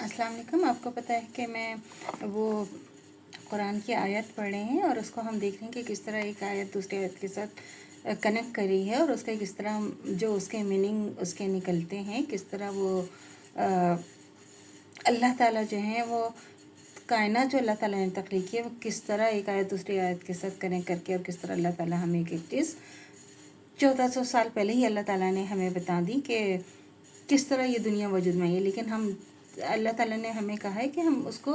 अस्सलाम वालेकुम। आपको पता है कि मैं वो कुरान की आयत पढ़ रहे हैं और उसको हम देख रहे हैं कि किस तरह एक आयत दूसरी आयत के साथ कनेक्ट करी है और उसका किस तरह जो उसके मीनिंग उसके निकलते हैं, किस तरह वो अल्लाह ताला जो है वो कायनात जो अल्लाह ताला ने तख्लीक की है वो किस तरह एक आयत दूसरी आयत के साथ कनेक्ट करके और किस तरह अल्लाह ताला हमें एक एक चीज़ 1400 साल पहले ही अल्लाह ताला ने हमें बता दी कि किस तरह ये दुनिया वजूद में आई है। लेकिन हम अल्लाह ताला ने हमें कहा है कि हम उसको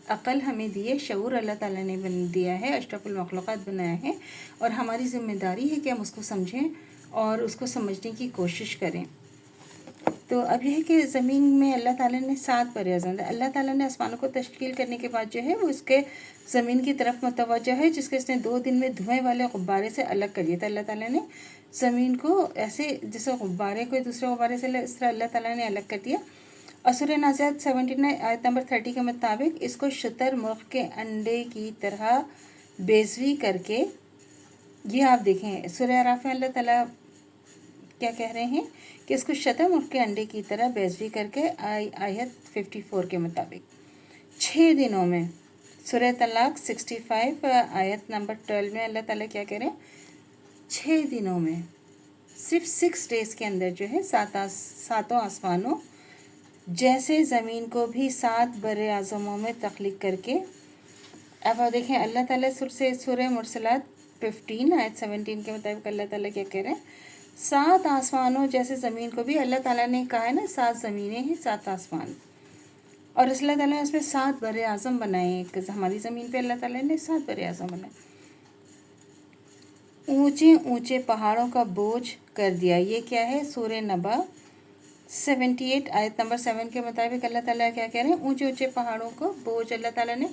अक़ल हमें दी है, शऊर अल्लाह ताला ने दिया है, अशरफुल मखलूक़ात बनाया है और हमारी ज़िम्मेदारी है कि हम उसको समझें और उसको समझने की कोशिश करें। तो अब यह है कि ज़मीन में अल्लाह ताला ने 7 बर-ए-आज़म अल्लाह ताला ने आसमानों को तश्कील करने के बाद जो है वो उसके ज़मीन की तरफ मुतवज्जह है, जिसके इसने 2 दिन में धुएँ वाले गुब्बारे से अलग कर दिया था। अल्लाह ताला ने ज़मीन को ऐसे जैसे गुब्बारे को दूसरे गुब्बारे से इस तरह अल्लाह ताला ने अलग कर दिया। और सूरह नाज़ियात 79 आयत नंबर 30 के मुताबिक इसको शुतुरमुर्ग़ के अंडे की तरह बेज़वी करके, ये आप देखें सूरह आराफ में अल्लाह ताला क्या कह रहे हैं कि इसको शुतुरमुर्ग़ के अंडे की तरह बेज़वी करके आयत 54 के मुताबिक 6 दिनों में। सूरह तलाक 65 आयत नंबर 12 में अल्लाह ताला क्या कह रहे हैं, 6 दिनों में सिर्फ 6 डेज़ के अंदर जो है सातों आसमानों जैसे ज़मीन को भी 7 बर-ए-आज़मों में तख्लीक करके। अब आप देखें अल्लाह ताला से सूरह मुरसलात 15 आयत 17 के मुताबिक अल्लाह ताला क्या कह रहे हैं, 7 आसमानों जैसे ज़मीन को भी अल्लाह ताला ने कहा है ना, 7 ज़मीनें हैं 7 आसमान और अल्लाह ताला ने उसमें 7 बर-ए-आज़म बनाए हैं। हमारी ज़मीन पे अल्लाह ताला ने 7 बर-ए-आज़म बनाए, ऊंचे ऊंचे पहाड़ों का बोझ कर दिया। ये क्या है, सूरह नबा 78 आयत नंबर 7 के मुताबिक अल्लाह ताला क्या कह रहे हैं, ऊंचे ऊंचे पहाड़ों को बोझ। अल्लाह ताला ने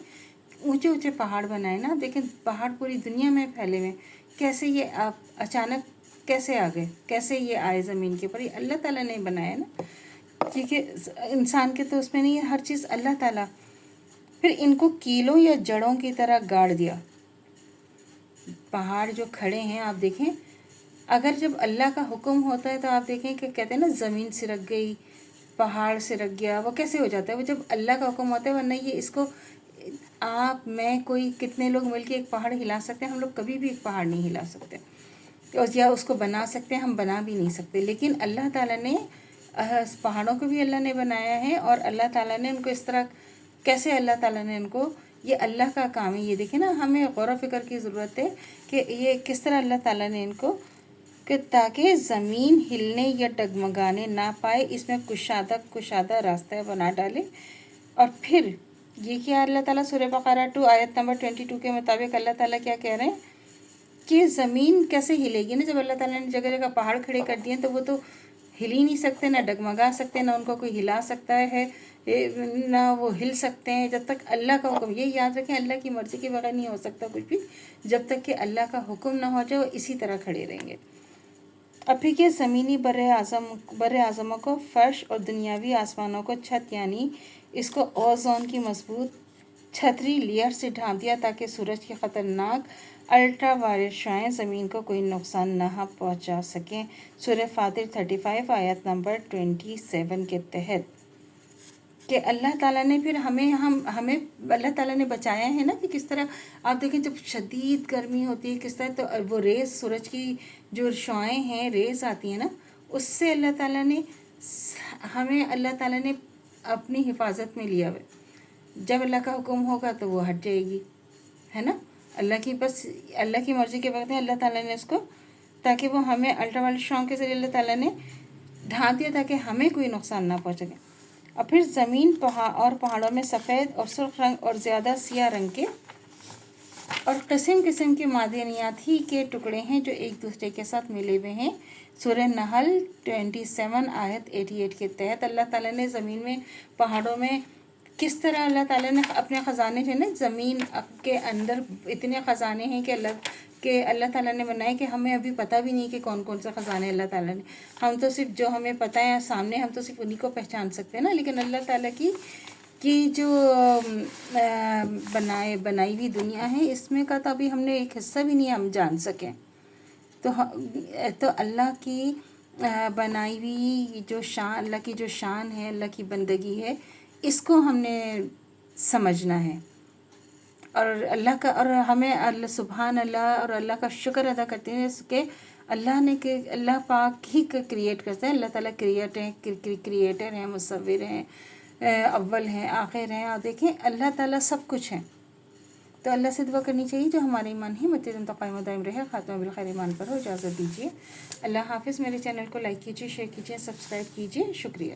ऊंचे ऊंचे पहाड़ बनाए ना, देखें पहाड़ पूरी दुनिया में फैले हुए, कैसे ये आप अचानक कैसे आ गए, कैसे ये आए ज़मीन के ऊपर, ये अल्लाह ताला ने बनाया ना, क्योंकि इंसान के तो उसमें नहीं है, हर चीज़ अल्लाह ताला। फिर इनको कीलों या जड़ों की तरह गाड़ दिया। पहाड़ जो खड़े हैं आप देखें, अगर जब अल्लाह का हुक्म होता है तो आप देखें कि कहते हैं ना ज़मीन सिरक गई, पहाड़ सिरक गया, वो कैसे हो जाता है, वो जब अल्लाह का हुक्म होता है। वरना ये इसको आप मैं कोई कितने लोग मिलके एक पहाड़ हिला सकते हैं, हम लोग कभी भी एक पहाड़ नहीं हिला सकते, और या उसको बना सकते हैं, हम बना भी नहीं सकते। लेकिन अल्लाह ताला ने पहाड़ों को भी अल्लाह ने बनाया है और अल्लाह ताला ने उनको इस तरह कैसे अल्लाह ताला ने उनको, ये अल्लाह का काम है। ये देखें ना, हमें गौर फ़िक्र की ज़रूरत है कि ये किस तरह अल्लाह ताला ने इनको, कि ताकि ज़मीन हिलने या डगमगाने ना पाए, इसमें कुशादा रास्ता बना डाले। और फिर ये क्या अल्लाह ताला सूरह बकरा 2 आयत नंबर 22 के मुताबिक अल्लाह ताला क्या कह रहे हैं कि ज़मीन कैसे हिलेगी ना, जब अल्लाह ताला ने जगह जगह पहाड़ खड़े कर दिए तो वो तो हिल ही नहीं सकते, ना डगमगा सकते, ना उनको कोई हिला सकता है, ना वो हिल सकते हैं जब तक अल्लाह का हुक्म। ये याद रखें, अल्लाह की मर्ज़ी के बगैर नहीं हो सकता कुछ भी, जब तक कि अल्लाह का हुक्म ना हो जाए वो इसी तरह खड़े रहेंगे। अब फिर ये ज़मीनी बर-ए-आज़मों को फ़र्श और दुनियावी आसमानों को छत, यानी इसको ओज़ोन की मजबूत छतरी लेयर से ढांप दिया ताकि सूरज की ख़तरनाक अल्ट्रा वायलेट शाएँ ज़मीन को कोई नुकसान ना पहुंचा सकें। सूरह फातिर 35 आयत नंबर 27 के तहत कि अल्लाह ताला ने फिर हमें अल्लाह ताला ने बचाया है ना, कि किस तरह आप देखें जब शदीद गर्मी होती है किस तरह, तो वो रेज़ सूरज की जो शुआएँ हैं, रेज़ आती हैं ना, उससे अल्लाह ताला ने अल्लाह ताला ने अपनी हिफाजत में लिया हुआ। जब अल्लाह का हुक्म होगा तो वो हट जाएगी, है ना, बस अल्लाह की मर्ज़ी के वक्त अल्लाह ताला ने उसको, ताकि वो हमें अल्ट्रावायलेट शाओं के ज़रिए अल्लाह ताला ने ढांप दिया ताकि हमें कोई नुकसान ना पहुँचे। और फिर ज़मीन पहाड़ों में सफ़ेद और सुर्ख रंग और ज़्यादा सियाह रंग के और किस्म किस्म के मादनियात ही के टुकड़े हैं जो एक दूसरे के साथ मिले हुए हैं। सूरह नहल 27 आयत 88 के तहत अल्लाह ताला ने ज़मीन में पहाड़ों में किस तरह अल्लाह ताला ने अपने ख़जाने जो है ना, ज़मीन के अंदर इतने ख़जाने हैं कि अल्लाह ताला ने बनाए कि हमें अभी पता भी नहीं कि कौन कौन से ख़जाने अल्लाह ताला ने, हम तो सिर्फ जो हमें पता है सामने, हम तो सिर्फ उन्हीं को पहचान सकते हैं ना। लेकिन अल्लाह ताला की जो बनाई हुई दुनिया है, इसमें का तो अभी हमने एक हिस्सा भी नहीं हम जान सकें। तो अल्लाह की बनाई हुई जो शान, अल्लाह की जो शान है, अल्लाह की बंदगी है, اس کو ہم نے سمجھنا ہے، اور اللہ کا، اور ہمیں اللہ سبحان اللہ اور اللہ کا شکر ادا کرتے ہیں کہ اللہ نے کہ اللہ پاک ہی کریٹ کرتا ہے. اللہ تعالیٰ کریٹر ہیں، مصور ہیں، اول ہیں، آخر ہیں، اور دیکھیں اللہ تعالیٰ سب کچھ ہیں. تو اللہ سے دعا کرنی چاہیے جو ہمارے ایمان ہی متدن قائم و دائم رہے. خاتمہ بالخیر ایمان پر ہو. اجازت دیجیے. اللہ حافظ. میرے چینل کو لائک کیجیے، شیئر کیجیے، سبسکرائب کیجیے. شکریہ.